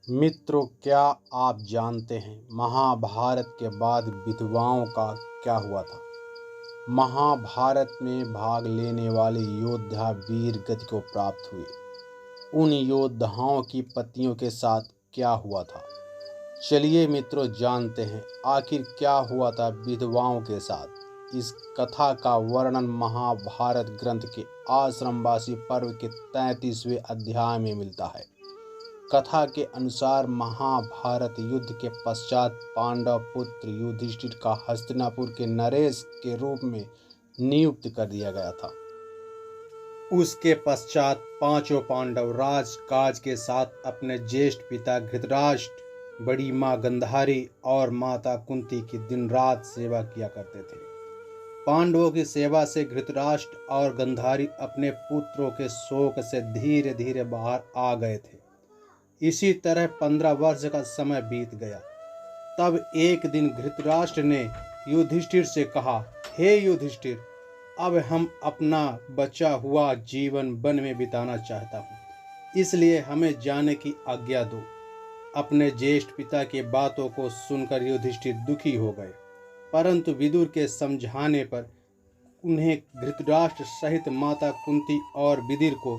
मित्रों, क्या आप जानते हैं महाभारत के बाद विधवाओं का क्या हुआ था? महाभारत में भाग लेने वाले योद्धा वीर गति को प्राप्त हुए। उन योद्धाओं की पत्नियों के साथ क्या हुआ था? चलिए मित्रों, जानते हैं आखिर क्या हुआ था विधवाओं के साथ। इस कथा का वर्णन महाभारत ग्रंथ के आश्रमवासी पर्व के 33वें अध्याय में मिलता है। कथा के अनुसार महाभारत युद्ध के पश्चात पांडव पुत्र युधिष्ठिर का हस्तिनापुर के नरेश के रूप में नियुक्त कर दिया गया था। उसके पश्चात पांचों पांडव राजकाज के साथ अपने ज्येष्ठ पिता धृतराष्ट्र, बड़ी मां गंधारी और माता कुंती की दिन रात सेवा किया करते थे। पांडवों की सेवा से धृतराष्ट्र और गंधारी अपने पुत्रों के शोक से धीरे धीरे बाहर आ गए थे। इसी तरह 15 वर्ष का समय बीत गया। तब एक दिन धृतराष्ट्र ने युधिष्ठिर से कहा, हे युधिष्ठिर, अब हम अपना बचा हुआ जीवन वन में बिताना चाहता हूँ, इसलिए हमें जाने की आज्ञा दो। अपने ज्येष्ठ पिता की बातों को सुनकर युधिष्ठिर दुखी हो गए, परंतु विदुर के समझाने पर उन्हें धृतराष्ट्र सहित माता कुंती और विदिर को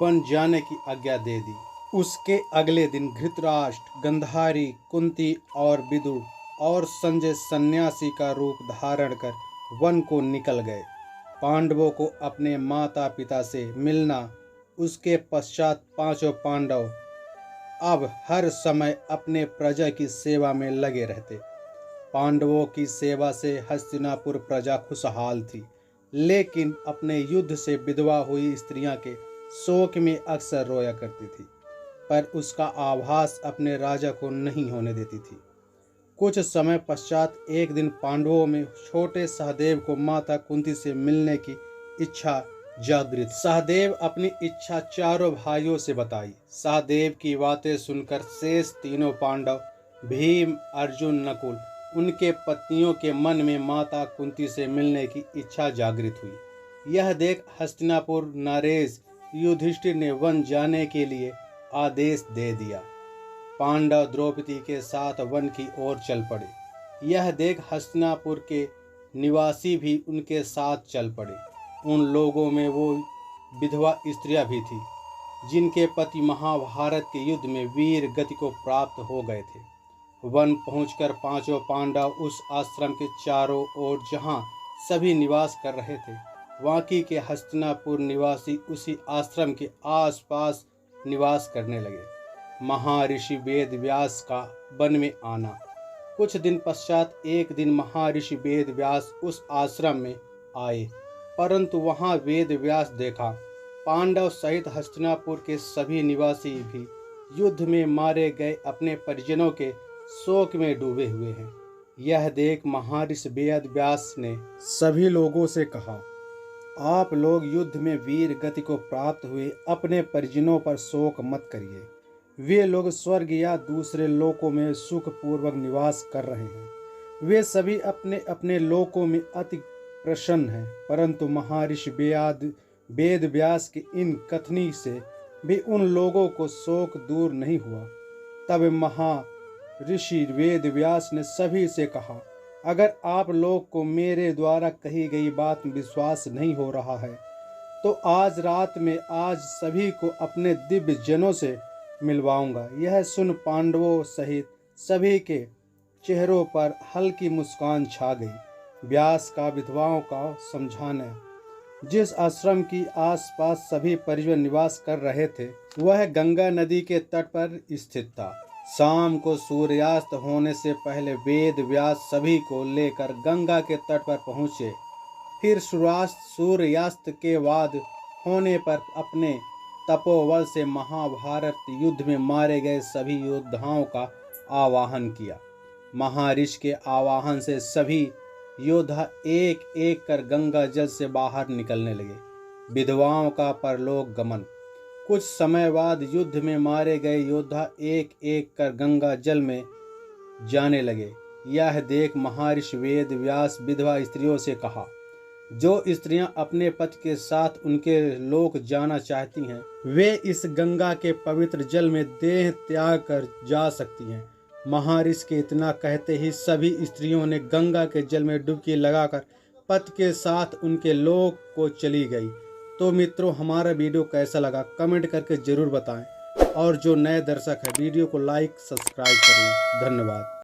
वन जाने की आज्ञा दे दी। उसके अगले दिन धृतराष्ट्र, गंधारी, कुंती और विदुर और संजय सन्यासी का रूप धारण कर वन को निकल गए। पांडवों को अपने माता पिता से मिलना। उसके पश्चात पांचों पांडव अब हर समय अपने प्रजा की सेवा में लगे रहते। पांडवों की सेवा से हस्तिनापुर प्रजा खुशहाल थी, लेकिन अपने युद्ध से विधवा हुई स्त्रियां के शोक में अक्सर रोया करती थी, पर उसका आभास अपने राजा को नहीं होने देती थी। कुछ समय पश्चात एक दिन पांडवों में छोटे सहदेव को माता कुंती से मिलने की इच्छा जागृत। सहदेव अपनी इच्छा चारों भाइयों से बताई। सहदेव की बातें सुनकर शेष तीनों पांडव भीम, अर्जुन, नकुल, उनके पत्नियों के मन में माता कुंती से मिलने की इच्छा जागृत हुई। यह देख हस्तिनापुर नरेश युधिष्ठिर ने वन जाने के लिए आदेश दे दिया। पांडव द्रौपदी के साथ वन की ओर चल पड़े। यह देख हस्तिनापुर के निवासी भी उनके साथ चल पड़े। उन लोगों में वो विधवा स्त्रियां भी थी जिनके पति महाभारत के युद्ध में वीर गति को प्राप्त हो गए थे। वन पहुंचकर पांचों पांडव उस आश्रम के चारों ओर जहां सभी निवास कर रहे थे, वाकी के हस्तिनापुर निवासी उसी आश्रम के आसपास निवास करने लगे। महर्षि वेद व्यास का वन में आना। कुछ दिन पश्चात एक दिन महर्षि वेद व्यास उस आश्रम में आए, परंतु वहां वेद व्यास देखा पांडव सहित हस्तिनापुर के सभी निवासी भी युद्ध में मारे गए अपने परिजनों के शोक में डूबे हुए हैं। यह देख महर्षि वेद व्यास ने सभी लोगों से कहा, आप लोग युद्ध में वीर गति को प्राप्त हुए अपने परिजनों पर शोक मत करिए। वे लोग स्वर्ग या दूसरे लोकों में सुखपूर्वक निवास कर रहे हैं। वे सभी अपने अपने लोकों में अति प्रसन्न हैं। परंतु महर्षि वेद व्यास की इन कथनी से भी उन लोगों को शोक दूर नहीं हुआ। तब महर्षि वेद व्यास ने सभी से कहा, अगर आप लोग को मेरे द्वारा कही गई बात में विश्वास नहीं हो रहा है, तो आज रात में आज सभी को अपने दिव्य जनों से मिलवाऊंगा। यह सुन पांडवों सहित सभी के चेहरों पर हल्की मुस्कान छा गई। व्यास का विधवाओं का समझाना। जिस आश्रम की आसपास सभी परिजन निवास कर रहे थे, वह गंगा नदी के तट पर स्थित था। शाम को सूर्यास्त होने से पहले वेद व्यास सभी को लेकर गंगा के तट पर पहुँचे। फिर सूर्यास्त के बाद होने पर अपने तपोबल से महाभारत युद्ध में मारे गए सभी योद्धाओं का आवाहन किया। महर्षि के आवाहन से सभी योद्धा एक एक कर गंगा जल से बाहर निकलने लगे। विधवाओं का परलोक गमन। कुछ समय बाद युद्ध में मारे गए योद्धा एक एक कर गंगा जल में जाने लगे। यह देख महर्षि वेद व्यास विधवा स्त्रियों से कहा, जो स्त्रियां अपने पति के साथ उनके लोक जाना चाहती हैं वे इस गंगा के पवित्र जल में देह त्याग कर जा सकती हैं। महर्षि के इतना कहते ही सभी स्त्रियों ने गंगा के जल में डुबकी लगाकर पति के साथ उनके लोक को चली गई। तो मित्रों, हमारा वीडियो कैसा लगा कमेंट करके जरूर बताएं और जो नए दर्शक है वीडियो को लाइक सब्सक्राइब कर लें। धन्यवाद।